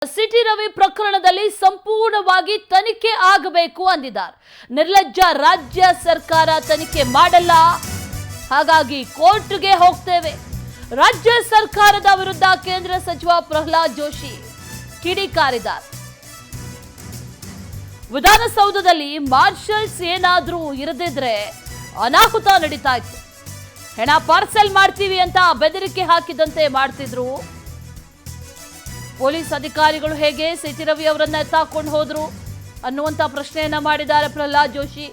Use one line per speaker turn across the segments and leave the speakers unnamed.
City Ravi ಪ್ರಕರಣದಲ್ಲಿ ಸಂಪೂರ್ಣವಾಗಿ ತನಿಖೆ ಆಗಬೇಕು ಅಂದಿದ್ದಾರೆ. ನಿರ್ಲಜ್ಜ ರಾಜ್ಯ ಸರ್ಕಾರ ತನಿಖೆ ಮಾಡಲ್ಲ, ಹಾಗಾಗಿ ಕೋರ್ಟ್ಗೆ ಹೋಗ್ತೇವೆ. ರಾಜ್ಯ ಸರ್ಕಾರದ ವಿರುದ್ಧ ಕೇಂದ್ರ ಸಚಿವ ಪ್ರಹ್ಲಾದ್ ಜೋಶಿ ಕಿಡಿಕಾರಿದ್ದಾರೆ. ವಿಧಾನಸೌಧದಲ್ಲಿ ಮಾರ್ಷಲ್ಸ್ ಏನಾದ್ರೂ ಇರದಿದ್ರೆ ಅನಾಹುತ ನಡೀತಾ ಇತ್ತು. ಹೆಣ ಪಾರ್ಸೆಲ್ ಮಾಡ್ತೀವಿ ಅಂತ ಬೆದರಿಕೆ ಹಾಕಿದಂತೆ ಮಾಡ್ತಿದ್ರು. ಪೊಲೀಸ್ ಅಧಿಕಾರಿಗಳು ಹೇಗೆ ಸಿಟಿ ರವಿ ಅವರನ್ನ ಎತ್ತಾಕೊಂಡು ಹೋದ್ರು ಅನ್ನುವಂತ ಪ್ರಶ್ನೆಯನ್ನ ಮಾಡಿದ್ದಾರೆ ಪ್ರಹ್ಲಾದ್ ಜೋಶಿ.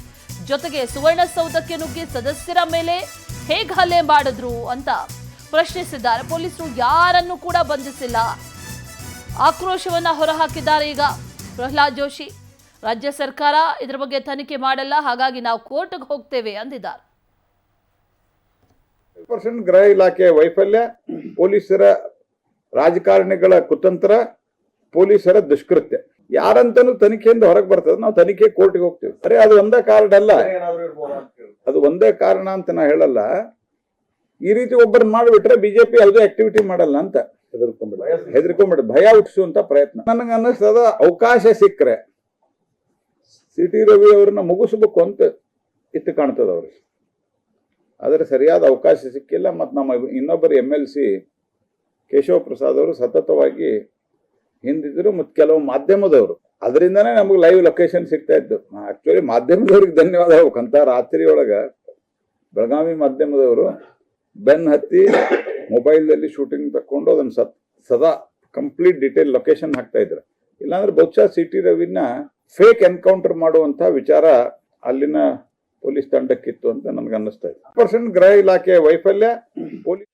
ಜೊತೆಗೆ ಸುವರ್ಣಸೌಧಕ್ಕೆ ನುಗ್ಗಿ ಸದಸ್ಯರ ಮೇಲೆ ಹೇಗೆ ಹಲ್ಲೆ ಮಾಡಿದ್ರು ಅಂತ ಪ್ರಶ್ನಿಸಿದ್ದಾರೆ. ಪೊಲೀಸರು ಯಾರನ್ನು ಕೂಡ ಬಂಧಿಸಿಲ್ಲ. ಆಕ್ರೋಶವನ್ನ ಹೊರಹಾಕಿದ್ದಾರೆ ಈಗ ಪ್ರಹ್ಲಾದ್ ಜೋಶಿ. ರಾಜ್ಯ ಸರ್ಕಾರ ಇದರ ಬಗ್ಗೆ ತನಿಖೆ ಮಾಡಲ್ಲ, ಹಾಗಾಗಿ ನಾವು ಕೋರ್ಟ್ಗೆ ಹೋಗ್ತೇವೆ ಅಂದಿದ್ದಾರೆ.
ಗೃಹ ಇಲಾಖೆಯ ವೈಫಲ್ಯ, ಪೊಲೀಸರ ರಾಜಕಾರಣಿಗಳ ಕುತಂತ್ರ, ಪೊಲೀಸರ ದುಷ್ಕೃತ್ಯ ಯಾರಂತನೂ ತನಿಖೆಯಿಂದ ಹೊರಗೆ ಬರ್ತದೆ. ನಾವು ತನಿಖೆ ಕೋರ್ಟ್ಗೆ ಹೋಗ್ತೀವಿ. ಅರೆ ಅದು ಒಂದೇ ಕಾರಣ ಅಲ್ಲ, ಅದು ಒಂದೇ ಕಾರಣ ಅಂತ ನಾ ಹೇಳಲ್ಲ. ಈ ರೀತಿ ಒಬ್ಬರನ್ನ ಮಾಡಿಬಿಟ್ರೆ ಬಿಜೆಪಿ ಯಾವುದೇ ಆಕ್ಟಿವಿಟಿ ಮಾಡಲ್ಲ ಅಂತ ಹೆದರ್ಕೊಂಡ್ಬಿಡ ಭಯ ಹುಟ್ಟಿಸುವಂತ ಪ್ರಯತ್ನ. ನನಗೆ ಅನ್ನಿಸ್ತದ ಅವಕಾಶ ಸಿಕ್ಕರೆ ಸಿಟಿ ರವಿ ಅವ್ರನ್ನ ಮುಗಿಸ್ಬೇಕು ಅಂತ ಇತ್ತು ಕಾಣ್ತದ ಅವ್ರಿಗೆ. ಆದರೆ ಸರಿಯಾದ ಅವಕಾಶ ಸಿಕ್ಕಿಲ್ಲ. ಮತ್ತು ನಮ್ಮ ಇನ್ನೊಬ್ಬರು MLC ಕೇಶವ ಪ್ರಸಾದ್ ಅವರು ಸತತವಾಗಿ ಹಿಂದಿದ್ರು, ಮತ್ತು ಕೆಲವು ಮಾಧ್ಯಮದವರು, ಅದರಿಂದನೇ ನಮಗೆ ಲೈವ್ ಲೊಕೇಶನ್ ಸಿಗ್ತಾ ಇತ್ತು. ಆಕ್ಚುಲಿ ಮಾಧ್ಯಮದವ್ರಿಗೆ ಧನ್ಯವಾದ ಹೇಳ್ಬೇಕಂತ. ರಾತ್ರಿ ಒಳಗ ಬೆಳಗಾವಿ ಮಾಧ್ಯಮದವರು ಬೆನ್ ಹತ್ತಿ ಮೊಬೈಲ್ದಲ್ಲಿ ಶೂಟಿಂಗ್ ತಕೊಂಡು ಅದನ್ನು ಸದಾ ಕಂಪ್ಲೀಟ್ ಡೀಟೇಲ್ ಲೊಕೇಶನ್ ಹಾಕ್ತಾ ಇದ್ರು. ಇಲ್ಲಾಂದ್ರೆ ಬಹುಶಃ ಸಿಟಿ ರವಿನ ಫೇಕ್ ಎನ್ಕೌಂಟರ್ ಮಾಡುವಂತ ವಿಚಾರ ಅಲ್ಲಿನ ಪೊಲೀಸ್ ತಂಡಕ್ಕಿತ್ತು ಅಂತ ನನ್ಗೆ ಅನ್ನಿಸ್ತಾ ಇದೆ. ಗೃಹ ಇಲಾಖೆಯ ವೈಫಲ್ಯ, ಪೊಲೀಸ್